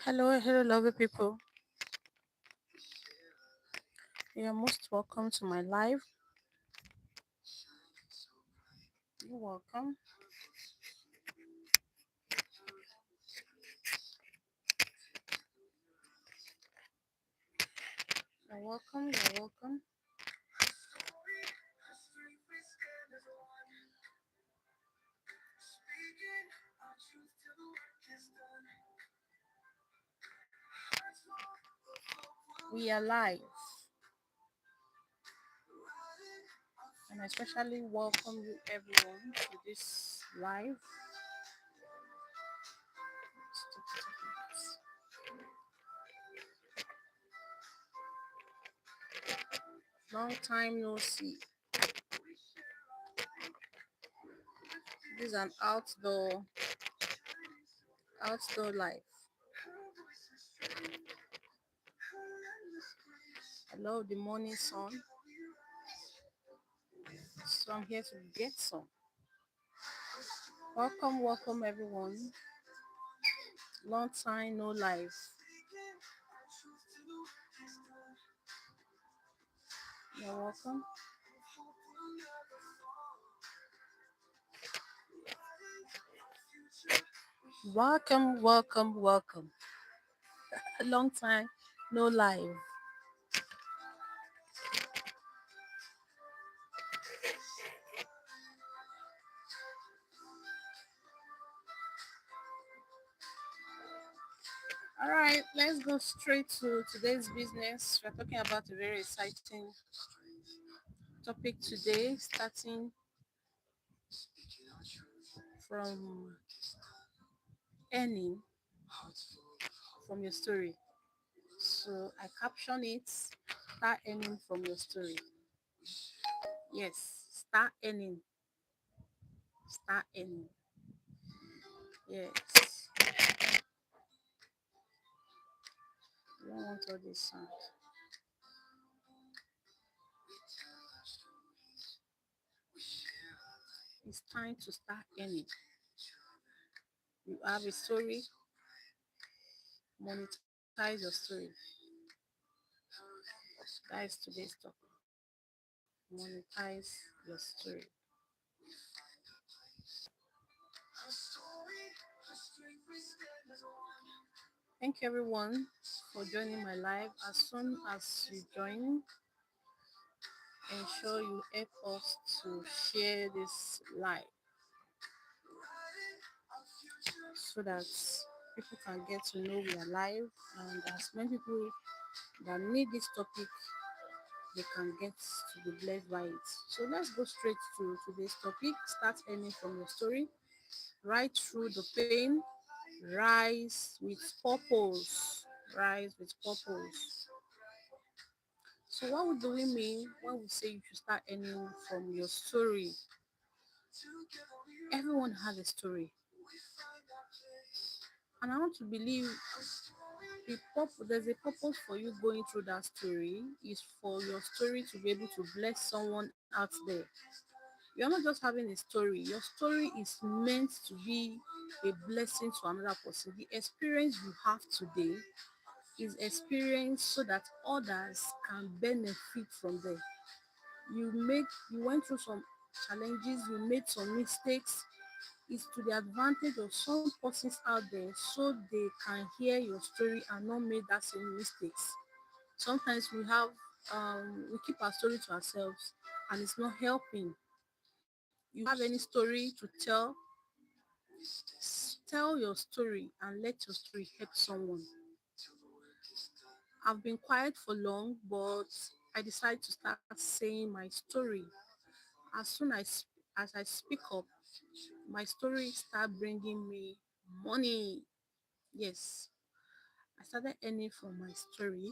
Hello, lovely people. You are most welcome to my live. You're welcome. You're welcome. You're welcome. We are live, and I especially welcome you, everyone, to this live. Long time no see. This is an outdoor life. I love the morning sun, so I'm here to get some. Welcome, everyone. Long time no live. You're welcome. Welcome. A long time no live. All right, let's go straight to today's business. We're talking about a very exciting topic today, starting from earning from your story. So I caption it, start earning from your story. Yes, start earning. Yes, I don't want all this sound. It's time to start earning. You have a story, monetize your story. That is today's topic. Monetize your story. Thank you everyone for joining my live. As soon as you join, ensure you help us to share this live so that people can get to know we are live, and as many people that need this topic, they can get to be blessed by it. So let's go straight to today's topic. Start earning from your story. Right through the pain, rise with purpose. Rise with purpose. So what do we mean when we say you should start earning from your story? Everyone has a story. And I want to believe there's a purpose for you going through that story is for your story to be able to bless someone out there. You're not just having a story. Your story is meant to be a blessing to another person. The experience you have today is experience so that others can benefit from them. You went through some challenges, you made some mistakes. It's to the advantage of some persons out there so they can hear your story and not make that same mistakes. Sometimes we keep our story to ourselves and it's not helping. You have any story to tell, tell your story and let your story help someone. I've been quiet for long, but I decided to start saying my story. As soon as I speak up, my story start bringing me money. Yes, I started earning from my story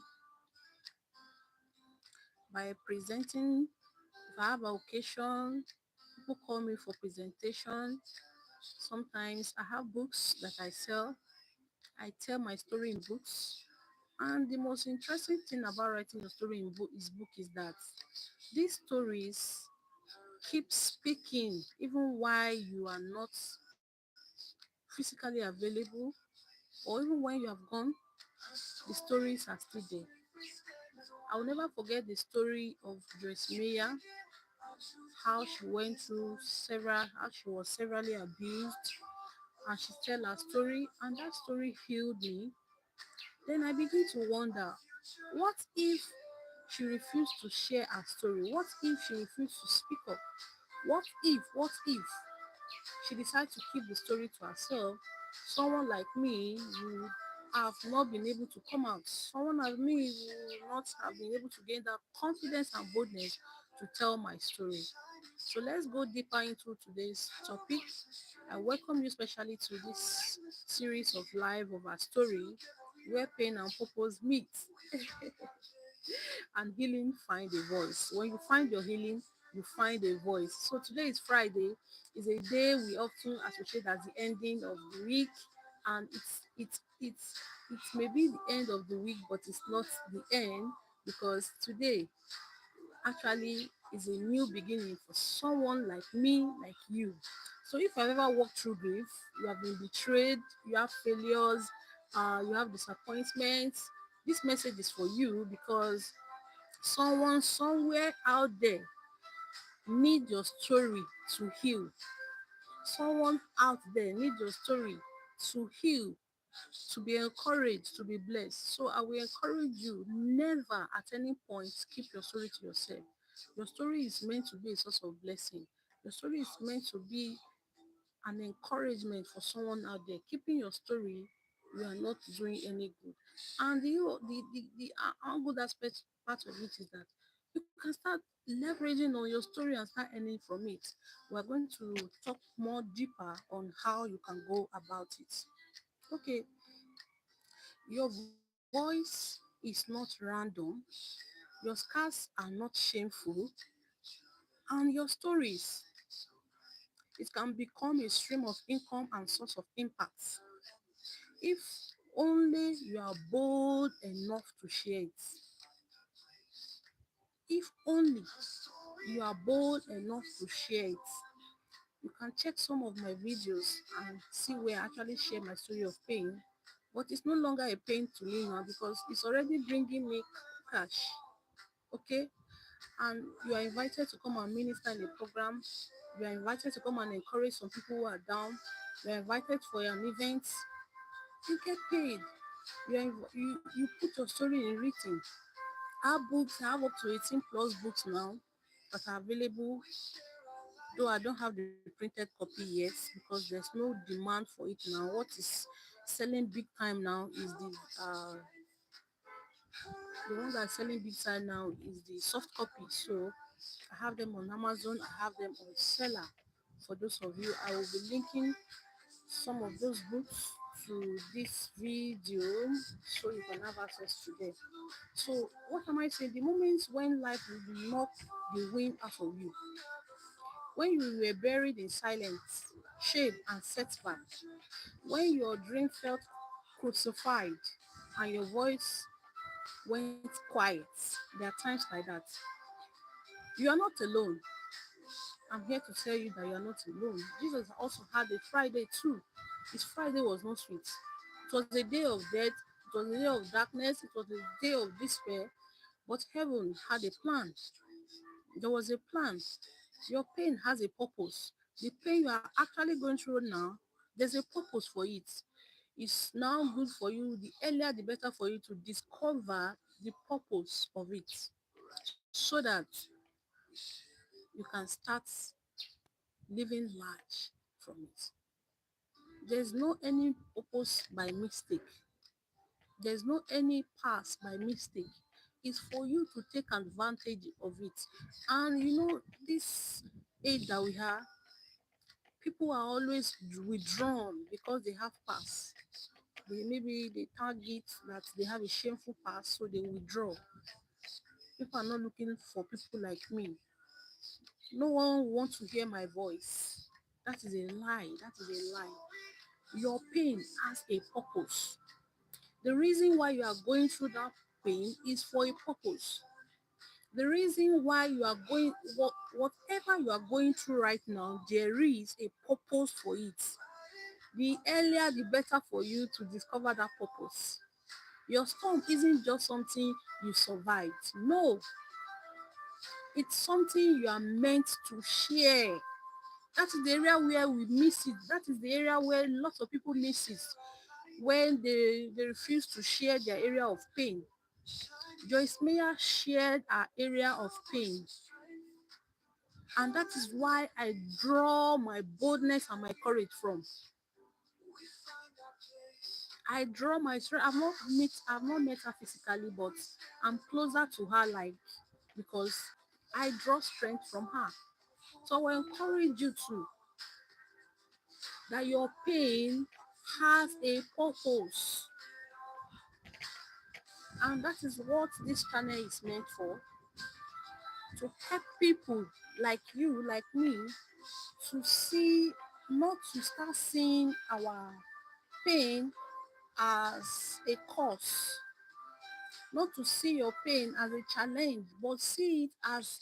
by presenting. If I have an occasion, people call me for presentation. Sometimes I have books that I sell. I tell my story in books. And the most interesting thing about writing your story in book is that these stories keep speaking even while you are not physically available or even when you have gone. the stories are still there. I will never forget the story of Joyce Meyer, how she went through how she was severely abused, and she tell her story, and that story healed me. Then I begin to wonder, what if she refused to share her story? What if she refused to speak up? What if she decides to keep the story to herself? Someone like me would have not been able to come out. Someone like me would not have been able to gain that confidence and boldness to tell my story. So let's go deeper into today's topic. I welcome you specially to this series of live of our story where pain and purpose meet and healing find a voice. When you find your healing, you find a voice. So today is Friday. It's a day we often associate as the ending of the week, and it may be the end of the week, but it's not the end because today actually is a new beginning for someone like me, like you. So if I've ever walked through grief, you have been betrayed, you have failures, you have disappointments, this message is for you because someone somewhere out there need your story to heal. Someone out there need your story to heal, to be encouraged, to be blessed. So I will encourage you, never at any point keep your story to yourself. Your story is meant to be a source of blessing. Your story is meant to be an encouragement for someone out there. Keeping your story, you are not doing any good. And the good aspect part of it is that you can start leveraging on your story and start earning from it. We're going to talk more deeper on how you can go about it. Okay, your voice is not random, your scars are not shameful, and your stories, it can become a stream of income and source of impact if only you are bold enough to share it. If only you are bold enough to share it. You can check some of my videos and see where I actually share my story of pain. But it's no longer a pain to me now because it's already bringing me cash. Okay? And you are invited to come and minister in a program. You are invited to come and encourage some people who are down. You are invited for an event. You get paid. You put your story in written. Our books, I have up to 18 plus books now that are available, though I don't have the printed copy yet because there's no demand for it now. What is selling big time now is the one that's selling big time now is the soft copy. So I have them on Amazon, I have them on Seller. For those of you, I will be linking some of those books to this video so you can have access to them. So what am I saying? The moments when life will knock the wind out of you, when you were buried in silence, shame, and setback, when your dream felt crucified and your voice went quiet, there are times like that. You are not alone. I'm here to tell you that you are not alone. Jesus also had a Friday too. His Friday was not sweet. It was a day of death, it was a day of darkness, it was a day of despair, but heaven had a plan. There was a plan. Your pain has a purpose. The pain you are actually going through now, there's a purpose for it. It's now good for you. The earlier, the better for you to discover the purpose of it so that you can start living large from it. There's no any purpose by mistake. There's no any pass by mistake. It's for you to take advantage of it. And you know, this age that we have, people are always withdrawn because they have past. Maybe they target that they have a shameful past, so they withdraw. People are not looking for people like me. No one wants to hear my voice. That is a lie. That is a lie. Your pain has a purpose. The reason why you are going through that pain is for a purpose. The reason why you are whatever you are going through right now, there is a purpose for it. The earlier, the better for you to discover that purpose. Your storm isn't just something you survived. No, it's something you are meant to share. That is the area where we miss it. That is the area where lots of people miss it when they refuse to share their area of pain. Joyce Meyer shared her area of pain, and that is why I draw my boldness and my courage from. I draw my strength. I've not met her physically, but I'm closer to her, like, because I draw strength from her. So I encourage you to that your pain has a purpose, and that is what this channel is meant for, to help people like you, like me, to see, not to start seeing our pain as a cause, not to see your pain as a challenge, but see it as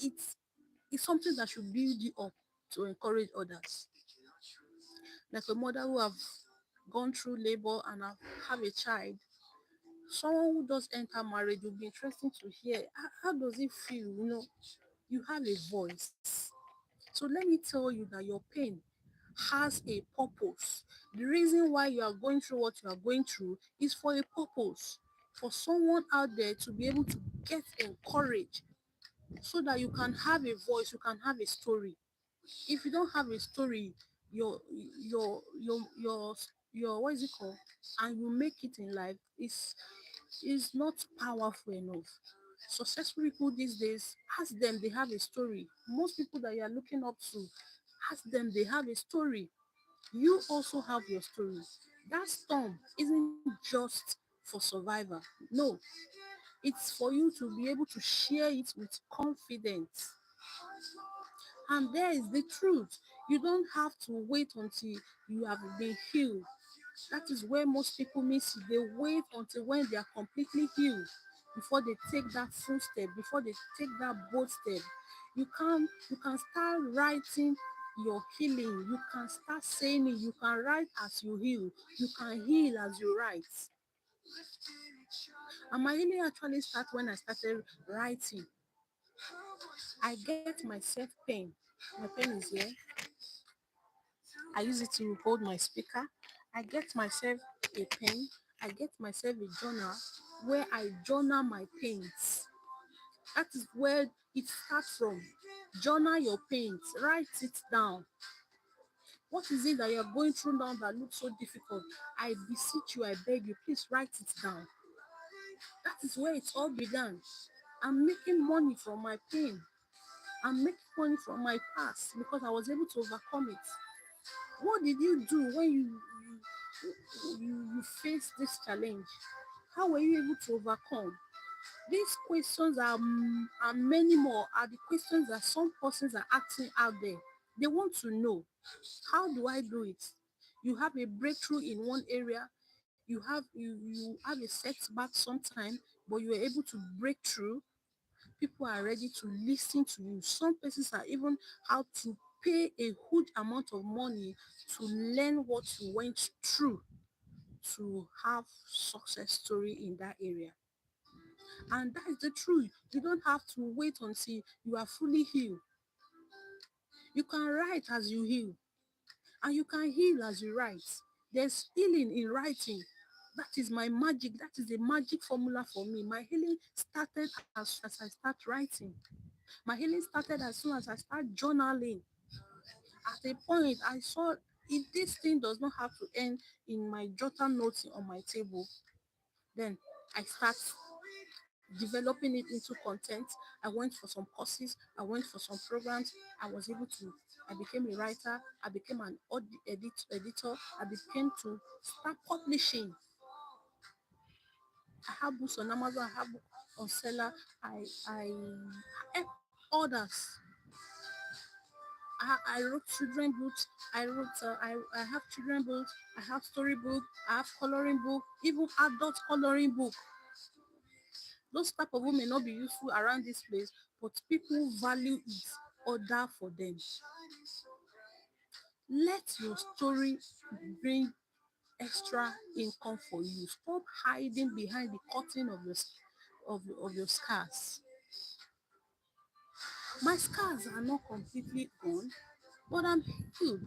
it's it's something that should build you up to encourage others. Like a mother who have gone through labor and have a child, someone who does enter marriage will be interesting to hear how does it feel, you have a voice. So let me tell you that your pain has a purpose. The reason why you are going through what you are going through is for a purpose, for someone out there to be able to get encouraged, so that you can have a voice, you can have a story. If you don't have a story, your your your what is it called, and you make it in life, is not powerful enough. Successful people these days, ask them, they have a story. Most people that you are looking up to, ask them, they have a story. You also have your story. That storm isn't just for survivor. No, it's for you to be able to share it with confidence. And there is the truth. You don't have to wait until you have been healed. That is where most people miss it. They wait until when they are completely healed before they take that full step, before they take that bold step. You can start writing your healing. You can start saying it. You can write as you heal. You can heal as you write. And my healing actually started when I started writing. I get myself pen. My pen is here. I use it to hold my speaker. I get myself a pen. I get myself a journal where I journal my pains. That is where it starts from. Journal your pains. Write it down. What is it that you're going through now that looks so difficult? I beseech you, I beg you, please write it down. That is where it all began. I'm making money from my pain. I'm making money from my past because I was able to overcome it. What did you do when you faced this challenge? How were you able to overcome? These questions are many more, are the questions that some persons are asking out there. They want to know, how do I do it? You have a breakthrough in one area, you have a setback sometime, but you are able to break through. People are ready to listen to you. Some persons are even how to pay a huge amount of money to learn what you went through to have success story in that area. And that is the truth. You don't have to wait until you are fully healed. You can write as you heal, and you can heal as you write. There's healing in writing. That is my magic. That is the magic formula for me. My healing started as I start writing. My healing started as soon as I start journaling. At a point, I saw if this thing does not have to end in my jotter notes on my table, then I start developing it into content. I went for some courses, I went for some programs. I became a writer, I became an editor, I became to start publishing. I have books on Amazon, I have books on Seller. I help others. I wrote children books. I have children books. I have story book. I have coloring book. Even adult coloring book. Those type of women may not be useful around this place, but people value it. Order for them. Let your story bring extra income for you. Stop hiding behind the curtain of of your scars. My scars are not completely gone, but I'm healed.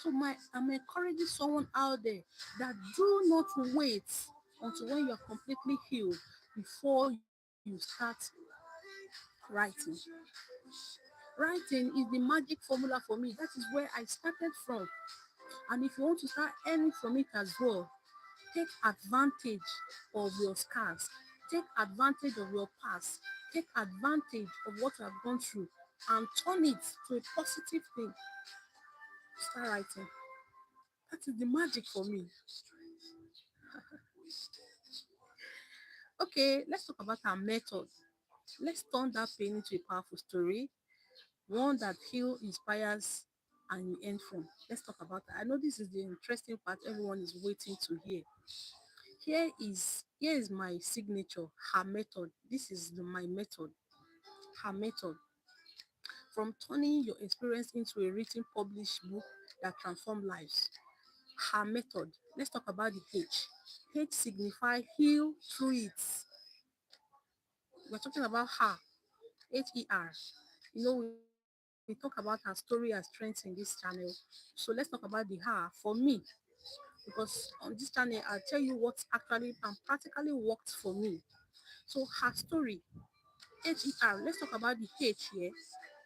So I'm encouraging someone out there that do not wait until when you're completely healed before you start writing. Writing is the magic formula for me. That is where I started from. And if you want to start earning from it as well, take advantage of your scars. Take advantage of your past. Take advantage of what you have gone through and turn it to a positive thing. Start writing. That is the magic for me. Okay, let's talk about our method. Let's turn that pain into a powerful story, one that heals, inspires, and you earn from. Let's talk about that. I know this is the interesting part everyone is waiting to hear. Here is my signature, her method. This is my method, her method. From turning your experience into a written, published book that transform lives. Her method. Let's talk about the H. H signify heal through it. We're talking about her. Her. We talk about her story as strength in this channel. So let's talk about the her for me. Because on this channel, I'll tell you what actually and practically worked for me. So her story, HER. Let's talk about the H here.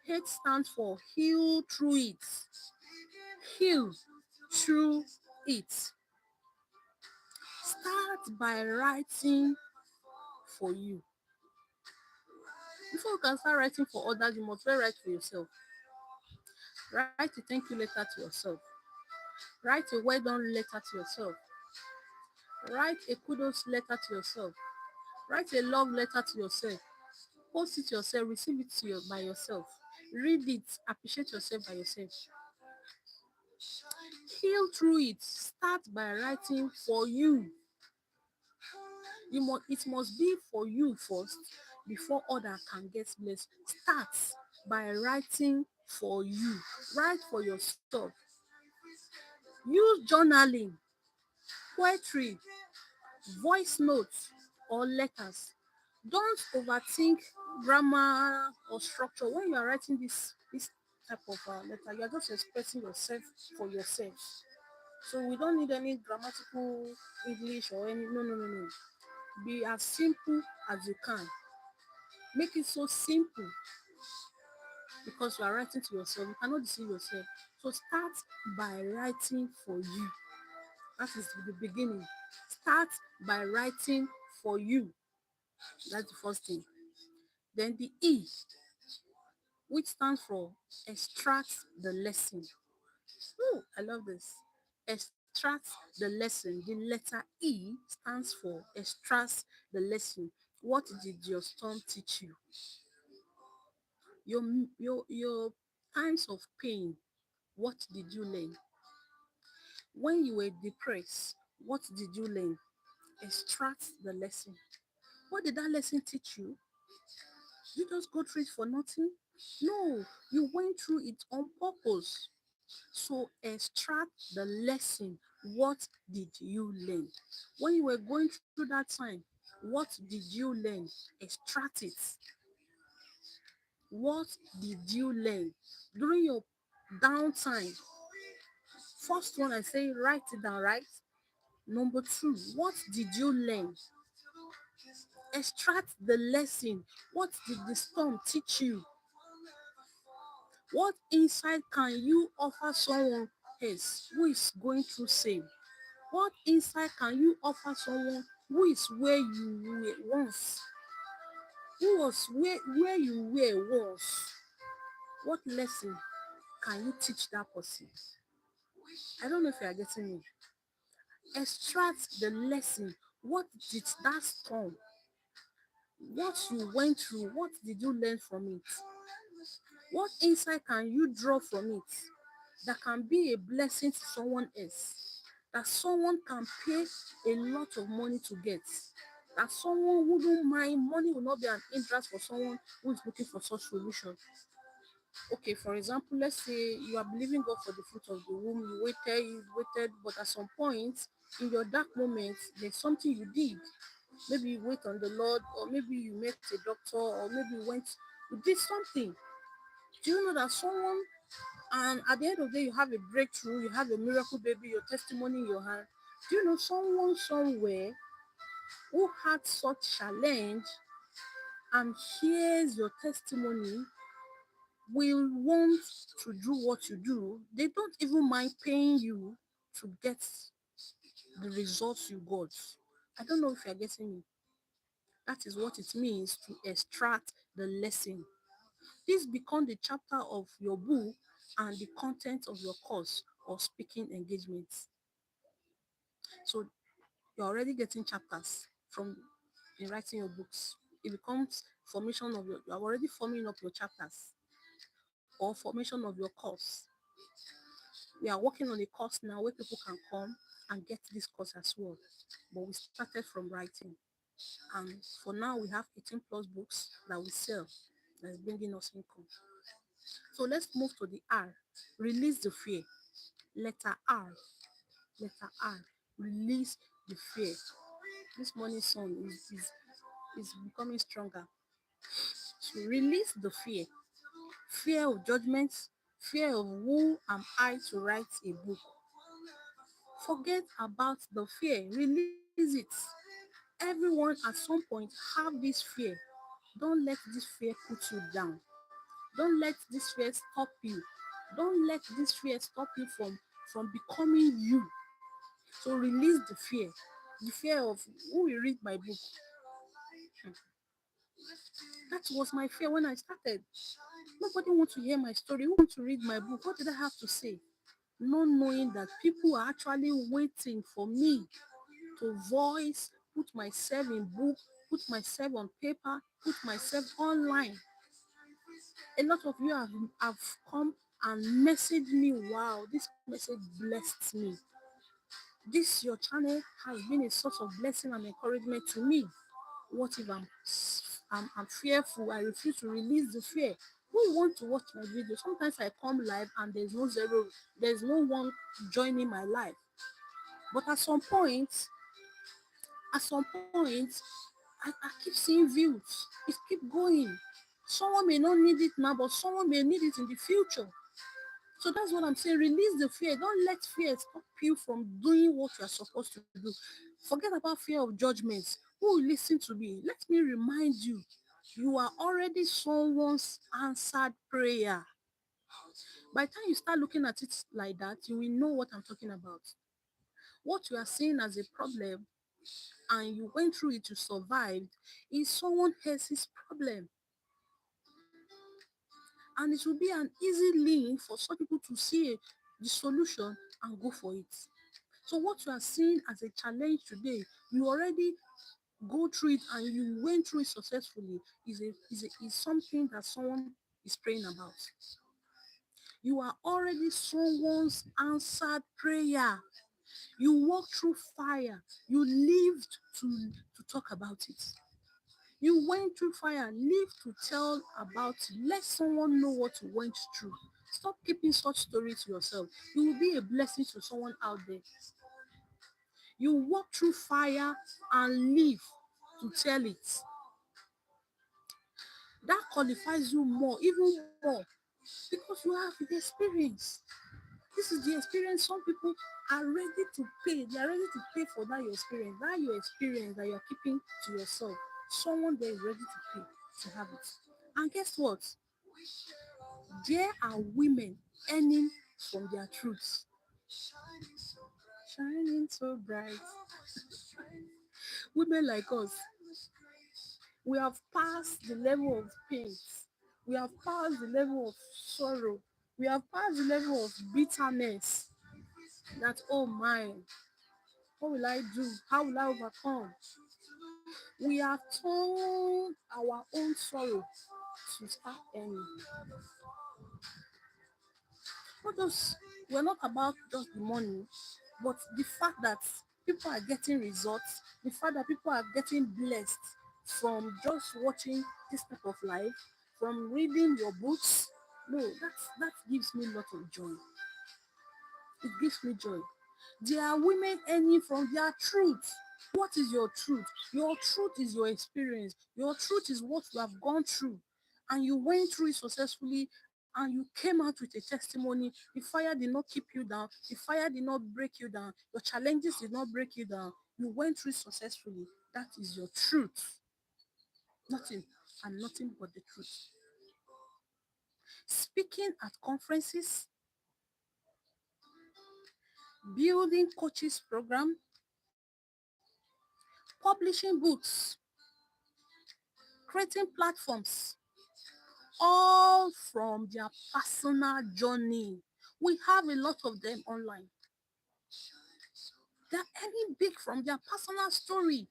H stands for heal through it. Heal through it. Start by writing for you. Before you can start writing for others, you must first write for yourself. Write a thank you letter to yourself. Write a well done letter to yourself. Write a kudos letter to yourself. Write a love letter to yourself. Post it yourself, receive it by yourself. Read it, appreciate yourself by yourself. Heal through it. Start by writing for you. It must be for you first before others can get blessed. Start by writing for you. Write for yourself. Use journaling, poetry, voice notes, or letters. Don't overthink grammar or structure when you are writing this type of letter. You are just expressing yourself for yourself. So we don't need any grammatical English or any. No, no, no, no. Be as simple as you can. Make it so simple because you are writing to yourself. You cannot deceive yourself. So start by writing for you. That is the beginning. Start by writing for you. That's the first thing. Then the E, which stands for extract the lesson. Oh, I love this. Extract the lesson. The letter E stands for extract the lesson. What did your storm teach you? Your your times of pain. What did you learn? When you were depressed, what did you learn? Extract the lesson. What did that lesson teach you? You just go through it for nothing? No, you went through it on purpose. So extract the lesson. What did you learn? When you were going through that time, what did you learn? Extract it. What did you learn? During your downtime, first one I say write it down, right? Number two, what did you learn? Extract the lesson. What did the storm teach you? What insight can you offer someone else who is going through same? What insight can you offer someone who is where you were once? Who was where you were once? What lesson can you teach that person? I don't know if you are getting me. Extract the lesson. What did that storm? What you went through? What did you learn from it? What insight can you draw from it that can be a blessing to someone else? That someone can pay a lot of money to get? That someone wouldn't mind, money will not be an interest for someone who is looking for such solution. Okay, for example, let's say you are believing God for the fruit of the womb, you waited, but at some point in your dark moments, there's something you did. Maybe you wait on the Lord, or maybe you met a doctor, or maybe you did something. Do you know that someone, and at the end of the day, you have a breakthrough, you have a miracle baby, your testimony in your hand? Do you know someone somewhere who had such challenge and hears your testimony will want to do what you do? They don't even mind paying you to get the results you got. I don't know if you're getting me. That is what it means to extract the lesson. This become the chapter of your book and the content of your course or speaking engagements. So you're already getting chapters from in writing your books. It becomes formation of you're already forming up your chapters or formation of your course. We are working on a course now where people can come and get this course as well. But we started from writing. And for now, we have 18 plus books that we sell that's bringing us income. So let's move to the R. Release the fear. Letter R. Letter R. Release the fear. This morning song is becoming stronger. So release the fear. Fear of judgment. Fear of who am I to write a book. Forget about the fear. Release it. Everyone at some point have this fear. Don't let this fear put you down. Don't let this fear stop you. Don't let this fear stop you from becoming you. So release the fear. The fear of who will read my book. That was my fear when I started. Nobody wants to hear my story. Who wants to read my book? What did I have to say? Not knowing that people are actually waiting for me to voice, put myself in book, put myself on paper, put myself online. A lot of you have come and messaged me. Wow, this message blessed me. This your channel has been a source of blessing and encouragement to me. What if I'm fearful? I refuse to release the fear. Who want to watch my video? Sometimes I come live and there's no one joining my live. But at some point, I keep seeing views. It keep going. Someone may not need it now, but someone may need it in the future. So that's what I'm saying. Release the fear. Don't let fear stop you from doing what you're supposed to do. Forget about fear of judgment. Who will listen to me? Let me remind you, you are already someone's answered prayer. By the time you start looking at it like that, you will know what I'm talking about. What you are seeing as a problem and you went through it, you survived, is someone else's problem. And it will be an easy link for some people to see the solution and go for it. So what you are seeing as a challenge today, you already go through it and you went through it successfully, is something that someone is praying about. You are already someone's answered prayer. You walked through fire. You lived to talk about it. You went through fire, live to tell about it. Let someone know what you went through. Stop keeping such stories to yourself. You will be a blessing to someone out there. You walk through fire and live to tell it. That qualifies you more, even more, because you have the experience. This is the experience some people are ready to pay. They are ready to pay for that your experience. That your experience that you're keeping to yourself. Someone there is ready to pay to have it. And guess what? There are women earning from their truths. Shining so bright. Women like us, we have passed the level of pain. We have passed the level of sorrow. We have passed the level of bitterness. That, oh my, what will I do? How will I overcome? We have turned our own sorrow to start earning. Not just, we're not about just the money, but the fact that people are getting results, the fact that people are getting blessed from just watching this type of life, from reading your books, No, that gives me a lot of joy. It gives me joy. There are women earning from their truth. What is your truth? Your truth is your experience. Your truth is what you have gone through. And you went through it successfully and you came out with a testimony. The fire did not keep you down. The fire did not break you down. Your challenges did not break you down. You went through it successfully. That is your truth. Nothing and nothing but the truth. Speaking at conferences, building coaches program, publishing books, creating platforms, all from their personal journey. We have a lot of them online. They're earning big from their personal story.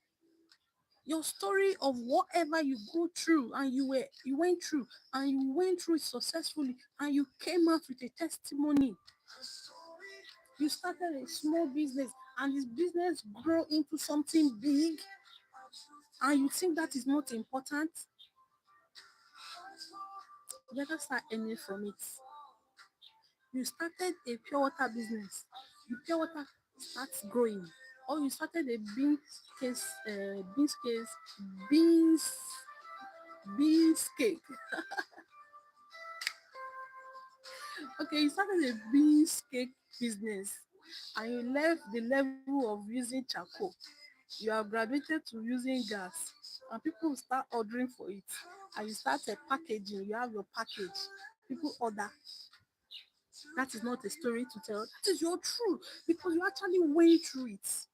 Your story of whatever you go through and you went through and you went through it successfully and you came out with a testimony. You started a small business and this business grow into something big and you think that is not important. You better start earning from it. You started a pure water business, the pure water starts growing, or you started a beans beans cake. Okay, you started a beans cake business, and you left the level of using charcoal. You have graduated to using gas, and people will start ordering for it, and you start a packaging. You have your package. People order. That is not a story to tell. That is your truth because you actually went through it.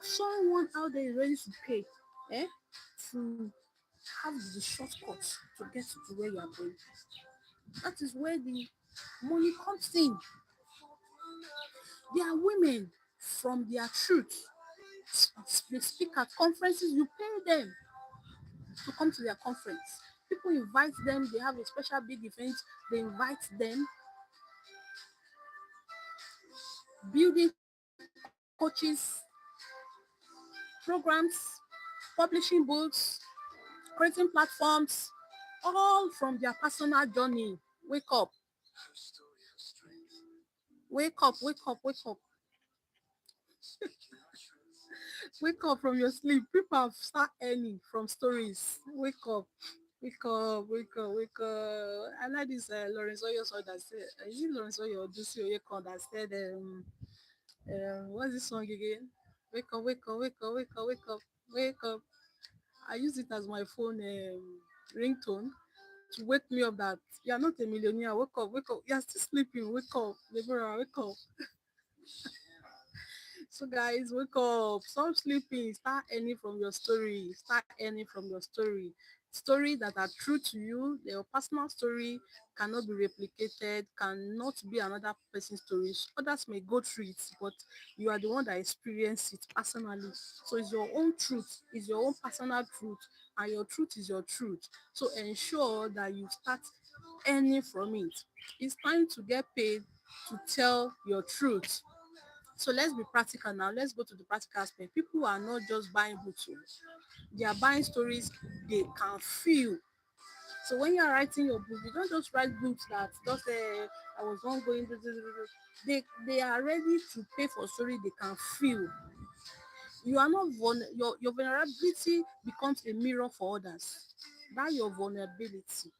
Someone out there is ready to pay, eh, to have the shortcut to get to where you are going. That is where the money comes in. There are women from their truth. They speak at conferences, you pay them to come to their conference. People invite them, they have a special big event, they invite them, building coaches, programs, publishing books, creating platforms, all from their personal journey. Wake up, wake up, wake up, wake up, wake up from your sleep. People have start earning from stories. Wake up, wake up, wake up, wake up. I like this Lawrence Oyo song that said, is it Lawrence Oyo or Dusi Oyekon that said, what's this song again? Wake up, wake up, wake up, wake up, wake up, wake up. I use it as my phone ringtone to wake me up that you are not a millionaire. Wake up, wake up. You are still sleeping. Wake up, Deborah, wake up. So guys, wake up. Stop sleeping. Start earning from your story. Start earning from your story. Story that are true to you. Your personal story cannot be replicated, cannot be another person's story. Others may go through it, but you are the one that experienced it personally. So it's your own truth, it's your own personal truth, and your truth is your truth. So ensure that you start earning from it. It's time to get paid to tell your truth. So let's be practical now. Let's go to the practical aspect. People are not just buying books, oh. They are buying stories they can feel. So when you are writing your book, you don't just write books that just I was not going to they are ready to pay for story they can feel. You are not your vulnerability becomes a mirror for others. That your vulnerability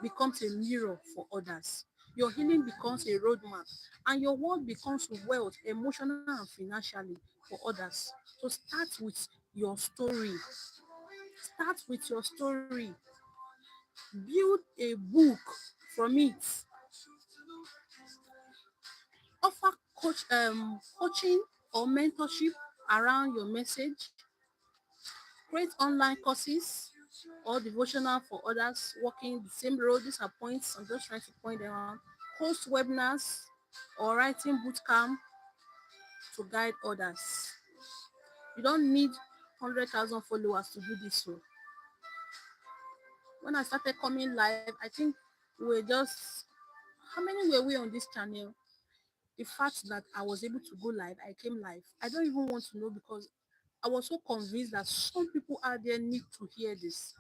becomes a mirror for others. Your healing becomes a roadmap, and your world becomes wealth, emotional and financially, for others. So start with your story. Start with your story. Build a book from it. Offer coaching or mentorship around your message. Create online courses or devotional for others walking the same road. These are points. I'm just trying to point them out. Host webinars or writing bootcamp to guide others. You don't need 100,000 followers to do this. So when I started coming live, I think we were just, how many were we on this channel? The fact that I was able to go live, I came live. I don't even want to know because I was so convinced that some people out there need to hear this.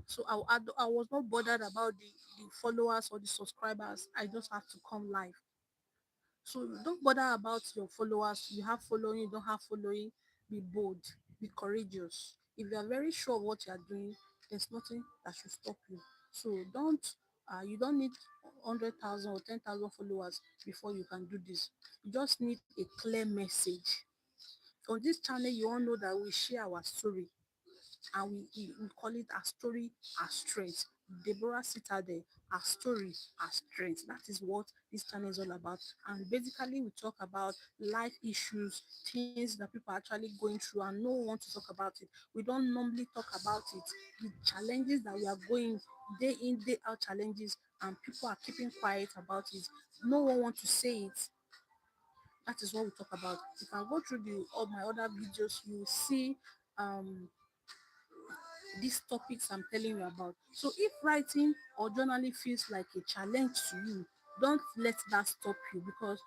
So I was not bothered about the followers or the subscribers. I just have to come live. So don't bother about your followers. You have following, you don't have following. Be bold, be courageous. If you are very sure of what you are doing, there's nothing that should stop you. So you don't need 100,000 or 10,000 followers before you can do this. You just need a clear message. On this channel, you all know that we share our story, and we call it a story as strength. Deborah Citadel, a story as strength. That is what this channel is all about. And basically, we talk about life issues, things that people are actually going through, and no one wants to talk about it. We don't normally talk about it. The challenges that we are going day in, day out challenges, and people are keeping quiet about it. No one wants to say it. That is what we talk about. You can go through all my other videos, you will see um these topics I'm telling you about. So if writing or journaling feels like a challenge to you, don't let that stop you, because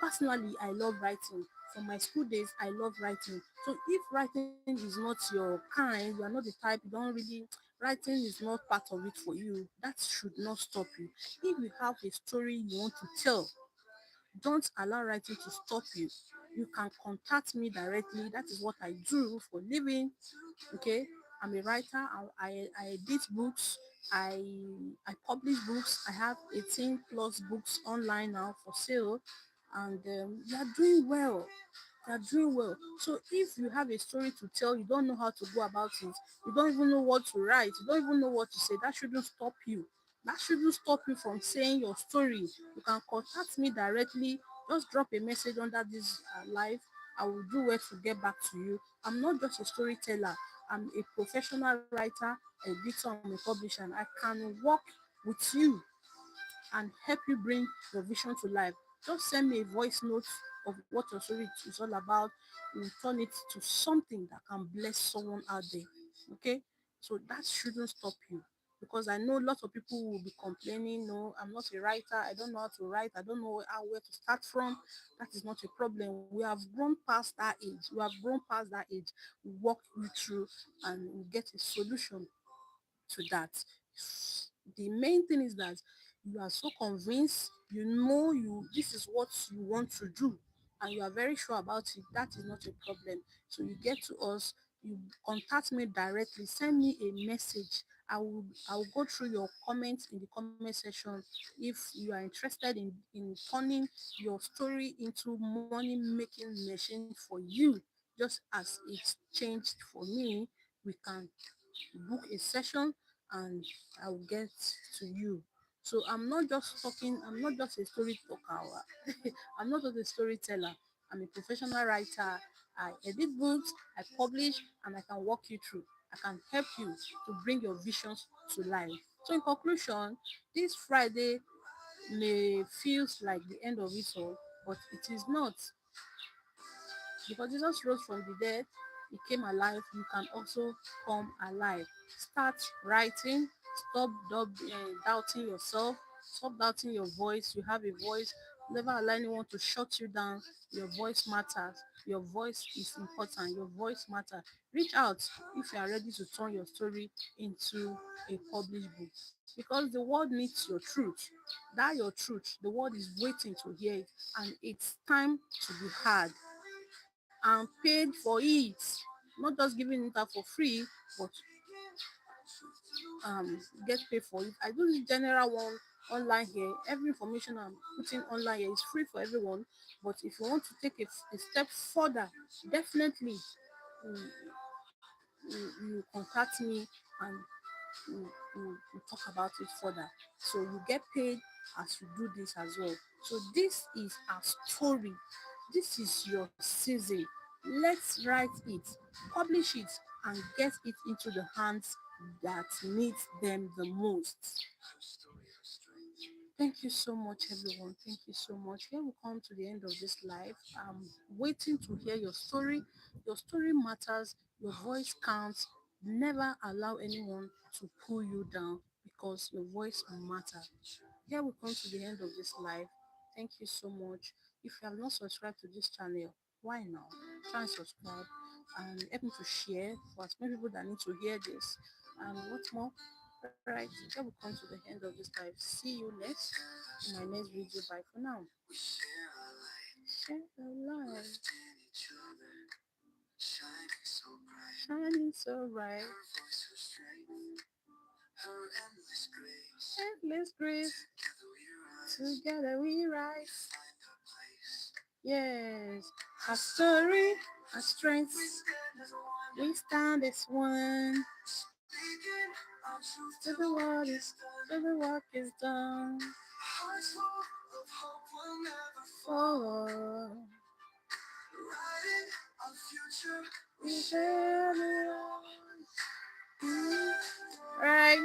personally I love writing. From my school days, I love writing. So if writing is not your kind, you are not the type, you don't really, writing is not part of it for you, that should not stop you. If you have a story you want to tell, don't allow writing to stop you. You can contact me directly. That is what I do for living. Okay, I'm a writer. I edit books. I publish books. I have 18 plus books online now for sale, and we are doing well. They are doing well. So if you have a story to tell, you don't know how to go about it, you don't even know what to write, you don't even know what to say, that shouldn't stop you. That shouldn't stop you from saying your story. You can contact me directly. Just drop a message under this live. I will do well to get back to you. I'm not just a storyteller. I'm a professional writer, editor, and a publisher. And I can work with you and help you bring your vision to life. Just send me a voice note of what your story is all about. We'll turn it to something that can bless someone out there. Okay? So that shouldn't stop you. Because I know lots of people will be complaining, no, I'm not a writer, I don't know how to write, I don't know where to start from. That is not a problem. We have grown past that age. We have grown past that age. We walk you through and we get a solution to that. The main thing is that you are so convinced, you know you this is what you want to do, and you are very sure about it. That is not a problem. So you get to us, you contact me directly, send me a message. I will go through your comments in the comment section. If you are interested in turning your story into money making machine for you, just as it's changed for me, we can book a session and I will get to you. So I'm not just a story talker. I'm not just a storyteller. I'm a professional writer. I edit books, I publish, and I can walk you through. I can help you to bring your visions to life. So in conclusion, this Friday may feels like the end of it all, but it is not, because Jesus rose from the dead, he came alive, you can also come alive. Start writing, doubting yourself, stop doubting your voice. You have a voice. Never allow anyone to shut you down. Your voice matters. Your voice is important. Your voice matters. Reach out if you are ready to turn your story into a published book. Because the world needs your truth. That your truth, the world is waiting to hear it, and it's time to be heard and paid for it. Not just giving it out for free, but get paid for it. I do this general one online here. Every information I'm putting online here is free for everyone. But if you want to take a step further, definitely you, you contact me and we talk about it further. So you get paid as you do this as well. So this is a story. This is your season. Let's write it, publish it, and get it into the hands that needs them the most. Thank you so much, everyone. Thank you so much. Here we come to the end of this live. I'm waiting to hear your story. Your story matters. Your voice counts. Never allow anyone to pull you down, because your voice matters. Here we come to the end of this live. Thank you so much. If you have not subscribed to this channel, why now? Try and subscribe and help me to share for as many people that need to hear this. And what more? Right, that will come to the end of this life. See you next in my next video. Bye for now. Share a light, shining so bright, endless grace. Together we rise. Yes, our story, our strength. We stand as one. Till the world is, till the work is done. Forward. We share it all. Right.